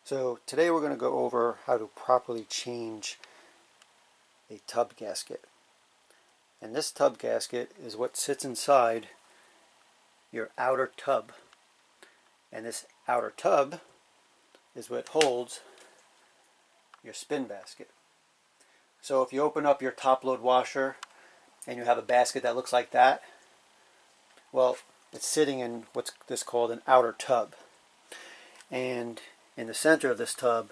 So today we're going to go over how to properly change a tub gasket. And this tub gasket is what sits inside your outer tub. And this outer tub is what holds your spin basket. So if you open up your top load washer and you have a basket that looks like that, well, it's sitting in what's this called an outer tub. And in the center of this tub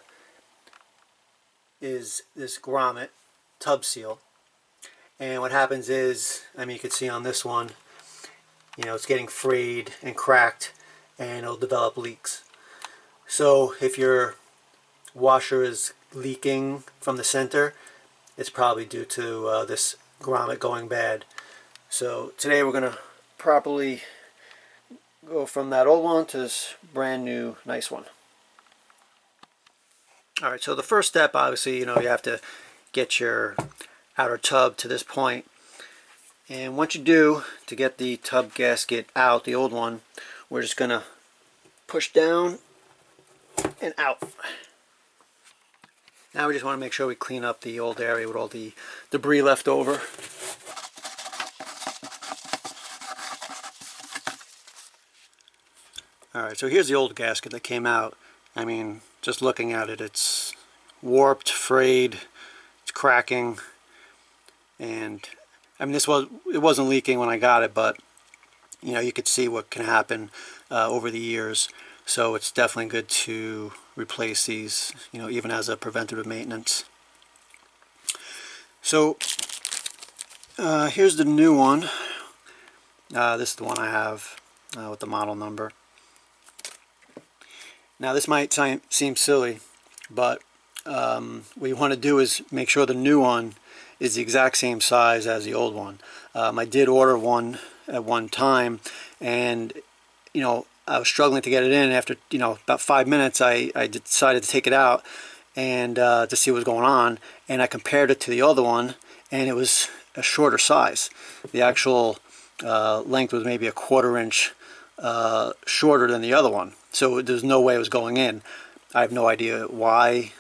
is this grommet tub seal. And what happens is, you can see on this one, it's getting frayed and cracked and it'll develop leaks. So if your washer is leaking from the center, it's probably due to this grommet going bad. So today we're going to properly go from that old one to this brand new nice one. Alright, so the first step, obviously, you have to get your outer tub to this point. And once you do, to get the tub gasket out, the old one, we're just going to push down and out. Now we just want to make sure we clean up the old area with all the debris left over. Alright, so here's the old gasket that came out. Just looking at it, it's warped, frayed, it's cracking, and it wasn't leaking when I got it, but you could see what can happen over the years. So it's definitely good to replace these, even as a preventative maintenance. So here's the new one. This is the one I have with the model number. Now this might seem silly, but what you want to do is make sure the new one is the exact same size as the old one. I did order one at one time, and I was struggling to get it in. After about 5 minutes, I decided to take it out and to see what was going on, and I compared it to the other one, and it was a shorter size. The actual length was maybe a 1/4 inch shorter than the other one, so there's no way it was going in. I have no idea why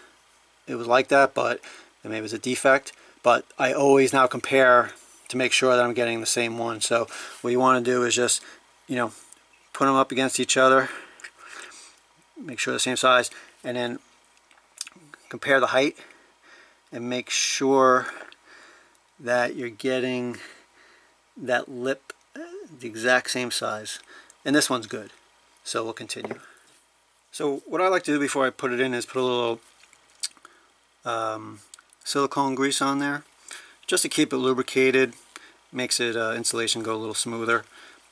it was like that, but maybe it was a defect. But I always now compare to make sure that I'm getting the same one. So what you want to do is just put them up against each other, make sure they're the same size, and then compare the height and make sure that you're getting that lip the exact same size. And this one's good, so we'll continue. So what I like to do before I put it in is put a little silicone grease on there, just to keep it lubricated. Makes it installation go a little smoother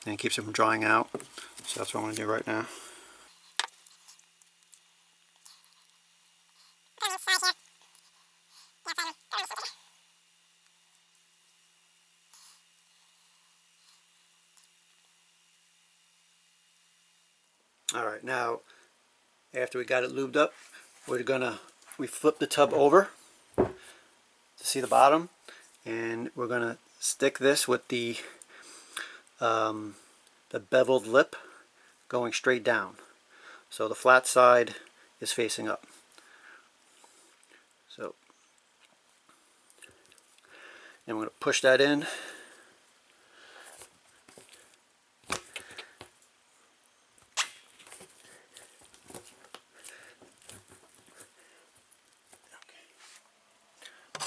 and keeps it from drying out. So that's what I'm going to do right now. Alright, now after we got it lubed up, we flip the tub over to see the bottom, and we're gonna stick this with the beveled lip going straight down. So the flat side is facing up. So, and we're going to push that in.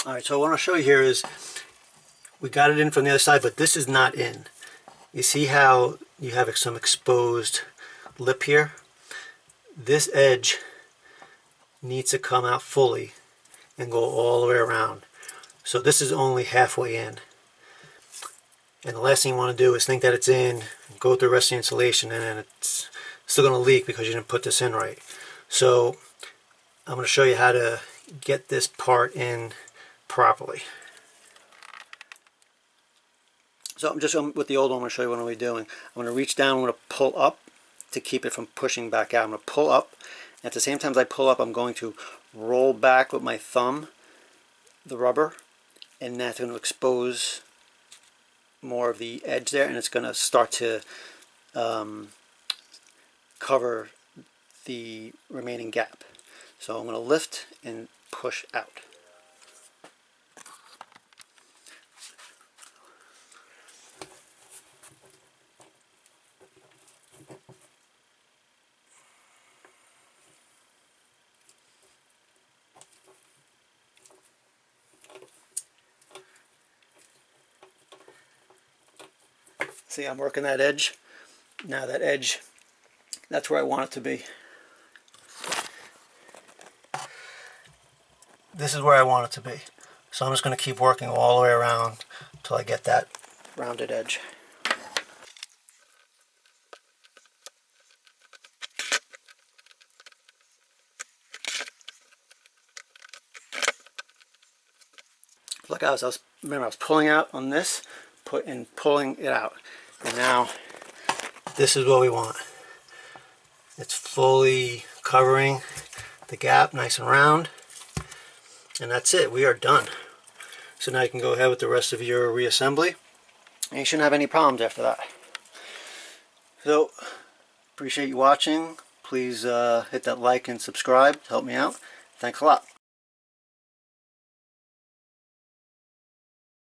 Alright, so what I want to show you here is we got it in from the other side, but this is not in. You see how you have some exposed lip here? This edge needs to come out fully and go all the way around. So this is only halfway in. And the last thing you want to do is think that it's in, go through the rest of the insulation, and then it's still going to leak because you didn't put this in right. So I'm going to show you how to get this part in properly. So I'm just with the old one, I'm going to show you what I'm going to be doing. I'm going to reach down, I'm going to pull up to keep it from pushing back out. I'm going to pull up, and at the same time as I pull up, I'm going to roll back with my thumb the rubber, and that's going to expose more of the edge there, and it's going to start to cover the remaining gap. So I'm going to lift and push out. See, I'm working that edge. Now that edge, that's where I want it to be. This is where I want it to be. So I'm just going to keep working all the way around until I get that rounded edge. Look, remember I was pulling out on this, pulling it out. And now this is what we want. It's fully covering the gap, nice and round. And that's it, we are done. So now you can go ahead with the rest of your reassembly. And you shouldn't have any problems after that. So, appreciate you watching. Please hit that like and subscribe to help me out. Thanks a lot.